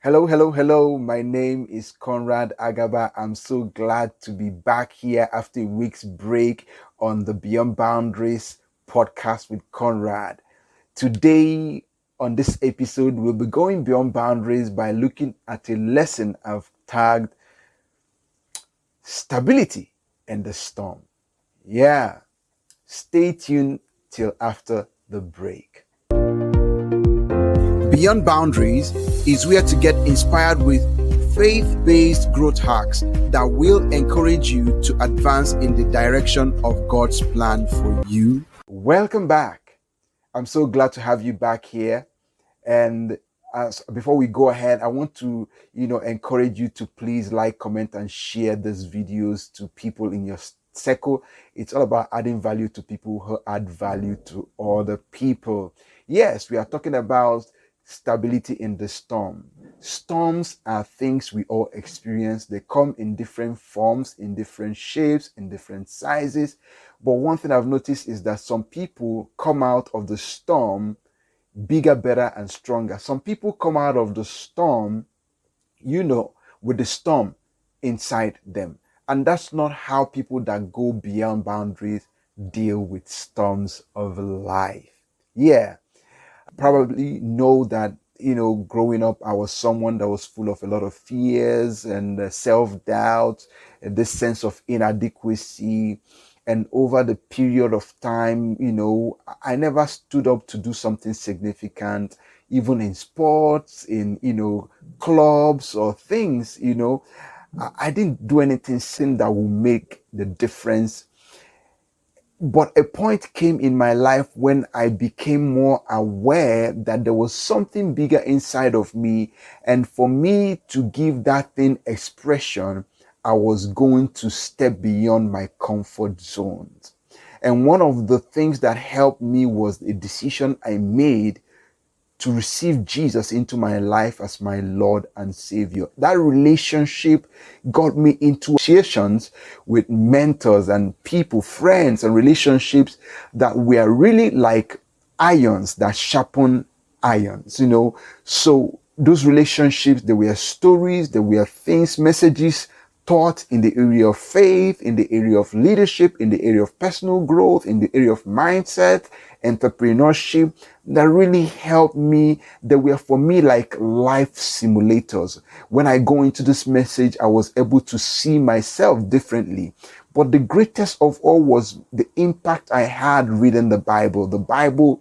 Hello, hello, hello. My name is Konrad Agabah. I'm so glad to be back here after a week's break on the Beyond Boundaries podcast with Konrad. Today, on this episode, we'll be going beyond boundaries by looking at a lesson I've tagged Stability in the Storm. Yeah, stay tuned till after the break. Beyond Boundaries is where to get inspired with faith-based growth hacks that will encourage you to advance in the direction of God's plan for you. Welcome back. I'm so glad to have you back here. And before we go ahead, I want to, encourage you to please like, comment, and share these videos to people in your circle. It's all about adding value to people who add value to other people. Yes, we are talking about stability in the storm. Storms are things we all experience. They come in different forms, in different shapes, in different sizes. But one thing I've noticed is that some people come out of the storm bigger, better, and stronger. Some people come out of the storm, with the storm inside them. And that's not how people that go beyond boundaries deal with storms of life. Yeah. Probably know that, growing up, I was someone that was full of a lot of fears and self-doubt, and this sense of inadequacy. And over the period of time, I never stood up to do something significant, even in sports, in, clubs or things, I didn't do anything that would make the difference. But a point came in my life when I became more aware that there was something bigger inside of me. And for me to give that thing expression, I was going to step beyond my comfort zones. And one of the things that helped me was a decision I made to receive Jesus into my life as my Lord and Savior. That relationship got me into associations with mentors and people, friends, and relationships that were really like irons that sharpen irons, So those relationships, there were stories, there were things, messages taught in the area of faith, in the area of leadership, in the area of personal growth, in the area of mindset, entrepreneurship, that really helped me. They were for me like life simulators. When I go into this message, I was able to see myself differently. But the greatest of all was the impact I had reading the Bible. The Bible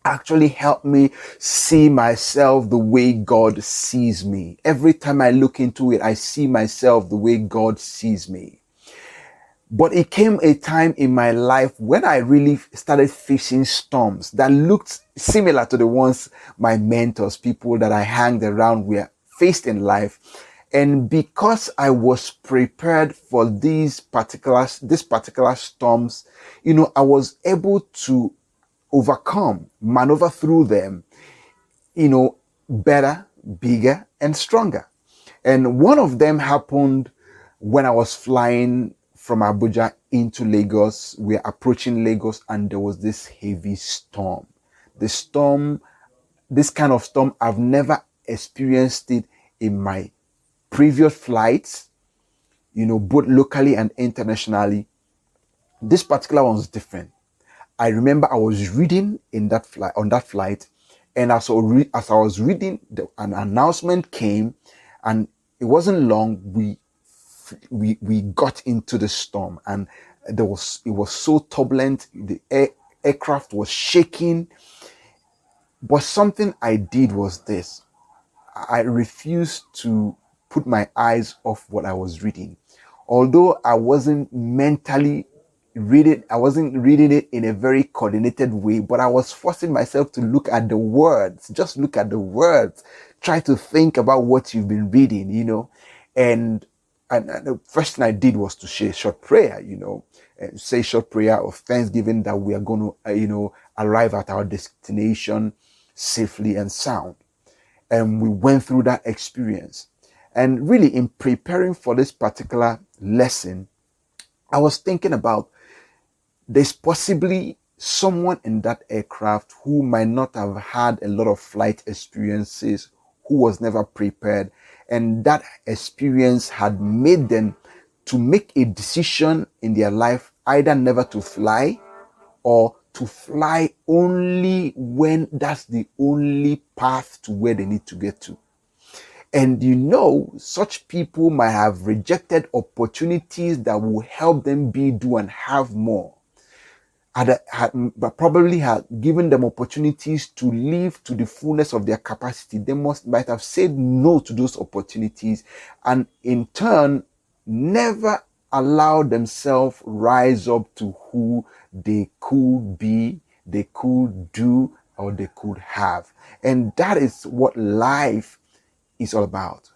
actually helped me see myself the way God sees me. Every time I look into it, I see myself the way God sees me. But it came a time in my life when I really started facing storms that looked similar to the ones my mentors, people that I hanged around were faced in life. And because I was prepared for these particular storms, I was able to maneuver through them, better, bigger, and stronger. And one of them happened when I was flying from Abuja into Lagos. We're approaching Lagos and there was this heavy storm. This kind of storm, I've never experienced it in my previous flights, both locally and internationally. This particular one was different. I remember I was reading on that flight, and as I was reading, an announcement came, and it wasn't long. We got into the storm, and it was so turbulent. The aircraft was shaking. But something I did was this: I refused to put my eyes off what I was reading, although I wasn't reading it in a very coordinated way, but I was forcing myself to look at the words, just look at the words, try to think about what you've been reading, and the first thing I did was to say a short prayer, say a short prayer of thanksgiving that we are going to, arrive at our destination safely and sound. And we went through that experience. And really, in preparing for this particular lesson, I was thinking about there's possibly someone in that aircraft who might not have had a lot of flight experiences, who was never prepared. And that experience had made them to make a decision in their life, either never to fly or to fly only when that's the only path to where they need to get to. And such people might have rejected opportunities that will help them be, do, and have more. But probably had given them opportunities to live to the fullness of their capacity. They might have said no to those opportunities, and in turn never allowed themselves rise up to who they could be, they could do, or they could have. And that is what life is all about.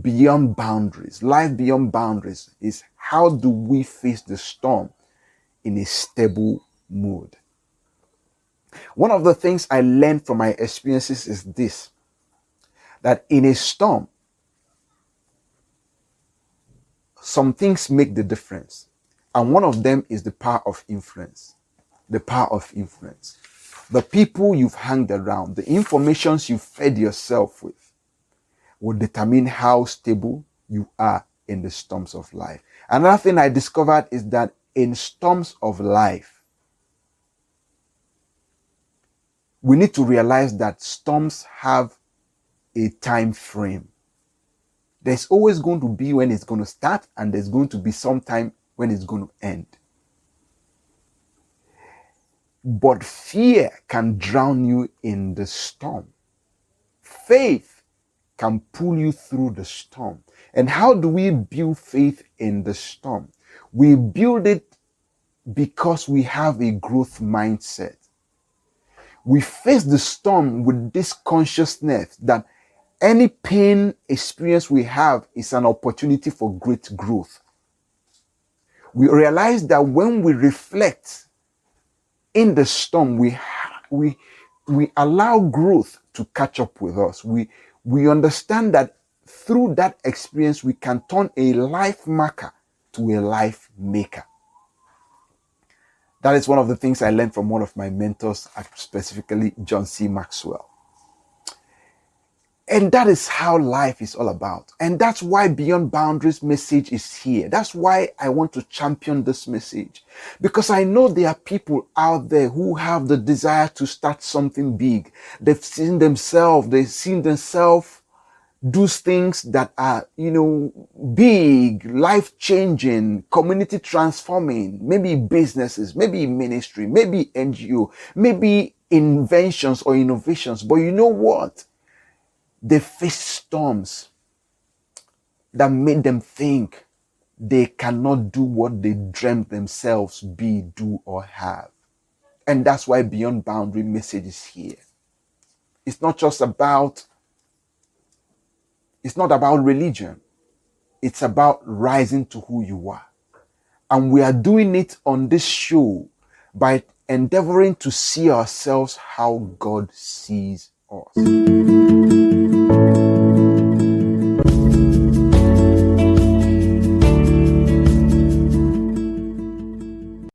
Beyond boundaries. Life beyond boundaries is how do we face the storm in a stable mood. One of the things I learned from my experiences is this, that in a storm, some things make the difference. And one of them is the power of influence. The power of influence. The people you've hung around, the informations you fed yourself with, will determine how stable you are in the storms of life. Another thing I discovered is that in storms of life, we need to realize that storms have a time frame. There's always going to be when it's going to start, and there's going to be some time when it's going to end. But fear can drown you in the storm. Faith can pull you through the storm. And how do we build faith in the storm? We build it because we have a growth mindset. We face the storm with this consciousness that any pain experience we have is an opportunity for great growth. We realize that when we reflect in the storm, we allow growth to catch up with us. We understand that through that experience, we can turn a life marker to a life maker. That is one of the things I learned from one of my mentors, specifically John C. Maxwell. And that is how life is all about. And that's why Beyond Boundaries message is here. That's why I want to champion this message. Because I know there are people out there who have the desire to start something big. They've seen themselves do things that are, big, life-changing, community transforming, maybe businesses, maybe ministry, maybe NGO, maybe inventions or innovations. But you know what? They faced storms that made them think they cannot do what they dreamt themselves be, do, or have. And that's why Beyond Boundary message is here. It's not about religion. It's about rising to who you are. And we are doing it on this show by endeavoring to see ourselves how God sees us.